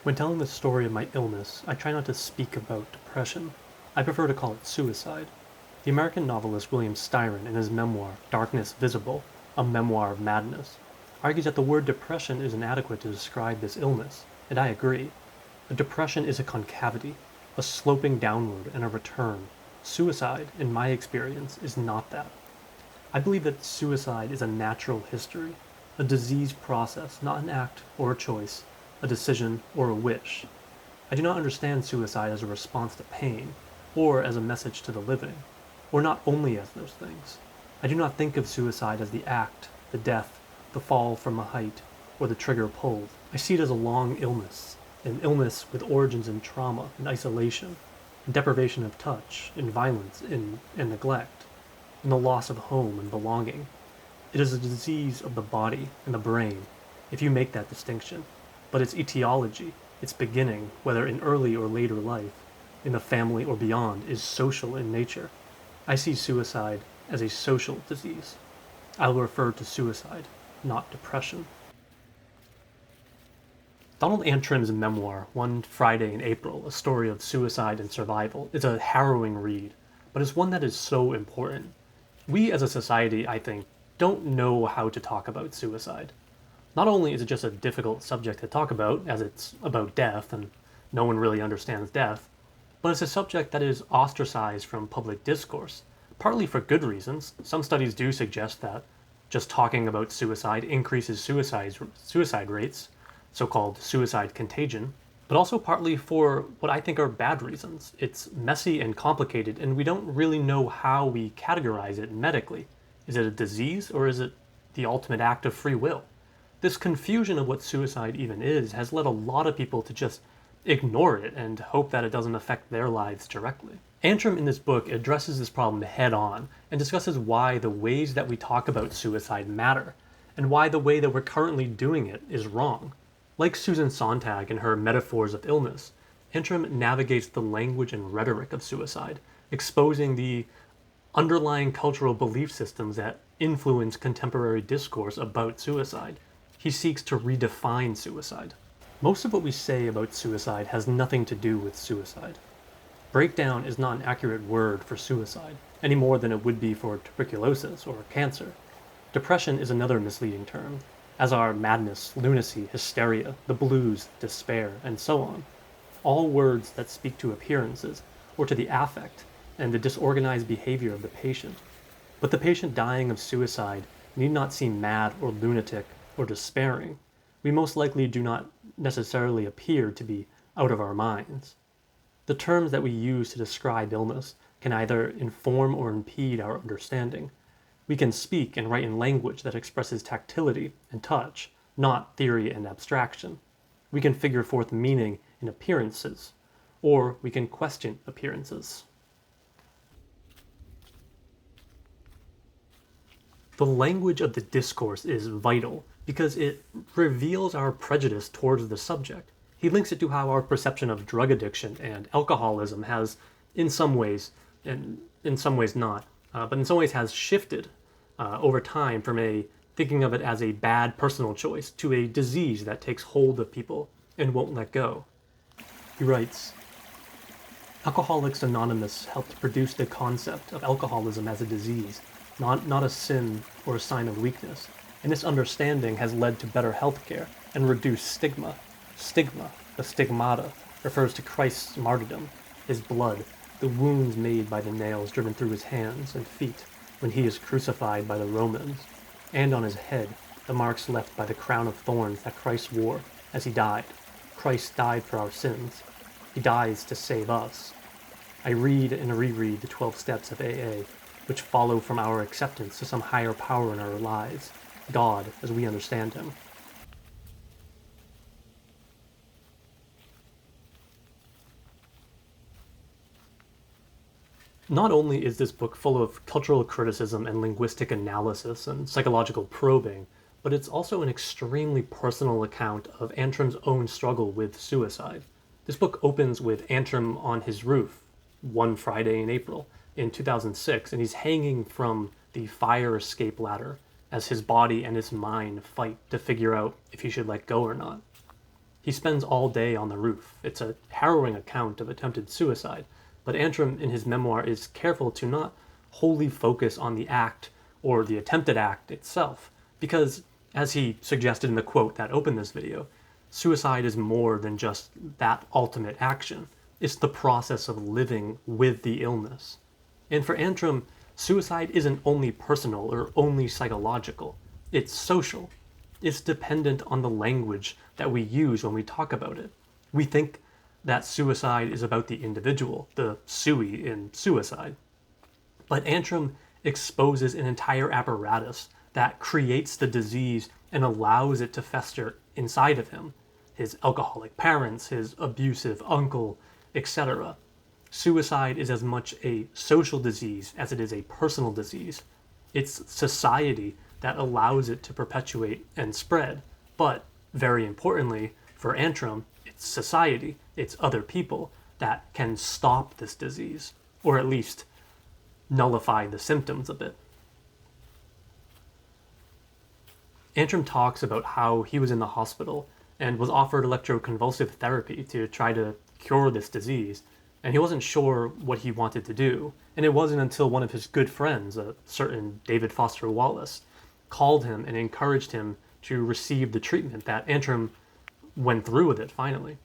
When telling the story of my illness, I try not to speak about depression. I prefer to call it suicide. The American novelist William Styron, in his memoir, Darkness Visible, a memoir of madness, argues that the word depression is inadequate to describe this illness, and I agree. A depression is a concavity, a sloping downward and a return. Suicide, in my experience, is not that. I believe that suicide is a natural history, a disease process, not an act or a choice, a decision or a wish. I do not understand suicide as a response to pain, or as a message to the living, or not only as those things. I do not think of suicide as the act, the death, the fall from a height, or the trigger pulled. I see it as a long illness, an illness with origins in trauma and isolation, in deprivation of touch, in violence, and neglect, in the loss of home and belonging. It is a disease of the body and the brain, if you make that distinction, but its etiology, its beginning, whether in early or later life, in the family or beyond, is social in nature. I see suicide as a social disease. I will refer to suicide, not depression. Donald Antrim's memoir, One Friday in April, A Story of Suicide and Survival, is a harrowing read, but it's one that is so important. We as a society, I think, don't know how to talk about suicide. Not only is it just a difficult subject to talk about, as it's about death and no one really understands death, but it's a subject that is ostracized from public discourse, partly for good reasons. Some studies do suggest that just talking about suicide increases suicide rates, so-called suicide contagion, but also partly for what I think are bad reasons. It's messy and complicated, and we don't really know how we categorize it medically. Is it a disease, or is it the ultimate act of free will? This confusion of what suicide even is has led a lot of people to just ignore it and hope that it doesn't affect their lives directly. Antrim in this book addresses this problem head on and discusses why the ways that we talk about suicide matter, and why the way that we're currently doing it is wrong. Like Susan Sontag in her Metaphors of Illness, Antrim navigates the language and rhetoric of suicide, exposing the underlying cultural belief systems that influence contemporary discourse about suicide. He seeks to redefine suicide. Most of what we say about suicide has nothing to do with suicide. Breakdown is not an accurate word for suicide, any more than it would be for tuberculosis or cancer. Depression is another misleading term, as are madness, lunacy, hysteria, the blues, despair, and so on. All words that speak to appearances, or to the affect, and the disorganized behavior of the patient. But the patient dying of suicide need not seem mad or lunatic or despairing. We most likely do not necessarily appear to be out of our minds. The terms that we use to describe illness can either inform or impede our understanding. We can speak and write in language that expresses tactility and touch, not theory and abstraction. We can figure forth meaning in appearances, or we can question appearances. The language of the discourse is vital because it reveals our prejudice towards the subject. He links it to how our perception of drug addiction and alcoholism has, in some ways, and in some ways not, but in some ways has shifted over time from a thinking of it as a bad personal choice to a disease that takes hold of people and won't let go. He writes, Alcoholics Anonymous helped produce the concept of alcoholism as a disease, not a sin or a sign of weakness, and this understanding has led to better healthcare and reduced stigma. Stigma, the stigmata, refers to Christ's martyrdom, his blood, the wounds made by the nails driven through his hands and feet when he is crucified by the Romans, and on his head, the marks left by the crown of thorns that Christ wore as he died. Christ died for our sins. He dies to save us. I read and reread the 12 steps of AA, which follow from our acceptance to some higher power in our lives, God as we understand him. Not only is this book full of cultural criticism and linguistic analysis and psychological probing, but it's also an extremely personal account of Antrim's own struggle with suicide. This book opens with Antrim on his roof, one Friday in April, in 2006, and he's hanging from the fire escape ladder as his body and his mind fight to figure out if he should let go or not. He spends all day on the roof. It's a harrowing account of attempted suicide, but Antrim in his memoir is careful to not wholly focus on the act or the attempted act itself, because, as he suggested in the quote that opened this video, suicide is more than just that ultimate action. It's the process of living with the illness. And for Antrim, suicide isn't only personal or only psychological, it's social. It's dependent on the language that we use when we talk about it. We think that suicide is about the individual, the sui in suicide. But Antrim exposes an entire apparatus that creates the disease and allows it to fester inside of him. His alcoholic parents, his abusive uncle, etc. Suicide is as much a social disease as it is a personal disease. It's society that allows it to perpetuate and spread. But, very importantly, for Antrim, it's society, it's other people that can stop this disease, or at least nullify the symptoms of it. Antrim talks about how he was in the hospital and was offered electroconvulsive therapy to try to cure this disease, and he wasn't sure what he wanted to do. And it wasn't until one of his good friends, a certain David Foster Wallace, called him and encouraged him to receive the treatment that Antrim went through with it finally.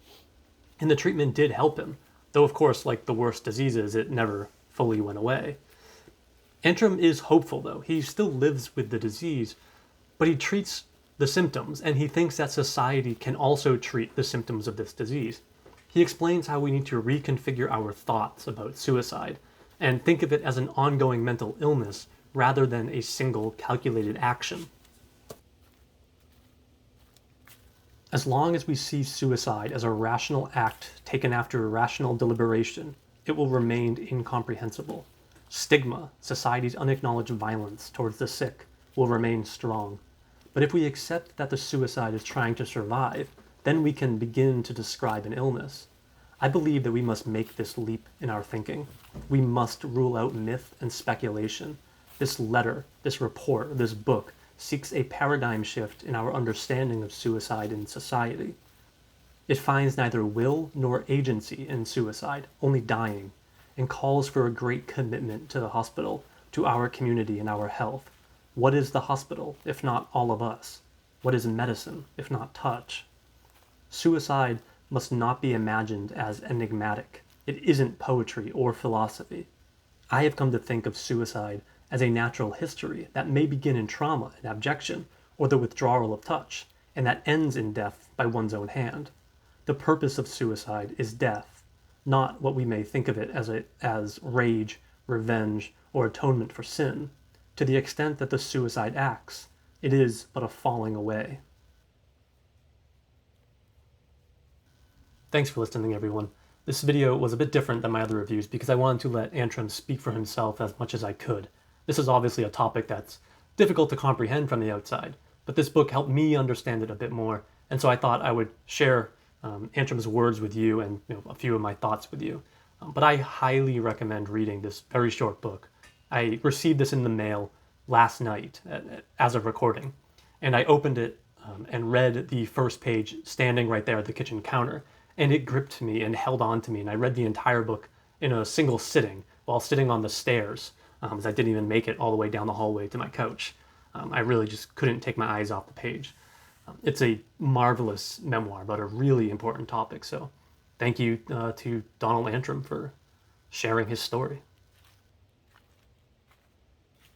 And the treatment did help him, though of course, like the worst diseases, it never fully went away. Antrim is hopeful though. He still lives with the disease, but he treats the symptoms, and he thinks that society can also treat the symptoms of this disease. He explains how we need to reconfigure our thoughts about suicide and think of it as an ongoing mental illness rather than a single calculated action. As long as we see suicide as a rational act taken after rational deliberation, it will remain incomprehensible. Stigma, society's unacknowledged violence towards the sick, will remain strong. But if we accept that the suicide is trying to survive, then we can begin to describe an illness. I believe that we must make this leap in our thinking. We must rule out myth and speculation. This letter, this report, this book seeks a paradigm shift in our understanding of suicide in society. It finds neither will nor agency in suicide, only dying, and calls for a great commitment to the hospital, to our community and our health. What is the hospital, if not all of us? What is medicine, if not touch? Suicide must not be imagined as enigmatic. It isn't poetry or philosophy. I have come to think of suicide as a natural history that may begin in trauma and abjection, or the withdrawal of touch, and that ends in death by one's own hand. The purpose of suicide is death, not what we may think of it as rage, revenge, or atonement for sin. To the extent that the suicide acts, it is but a falling away. Thanks for listening, everyone. This video was a bit different than my other reviews because I wanted to let Antrim speak for himself as much as I could. This is obviously a topic that's difficult to comprehend from the outside, but this book helped me understand it a bit more, and so I thought I would share Antrim's words with you and a few of my thoughts with you. But I highly recommend reading this very short book. I received this in the mail last night as of recording, and I opened it and read the first page standing right there at the kitchen counter, and it gripped me and held on to me, and I read the entire book in a single sitting while sitting on the stairs, as I didn't even make it all the way down the hallway to my couch. I really just couldn't take my eyes off the page. It's a marvelous memoir about a really important topic, so thank you to Donald Antrim for sharing his story.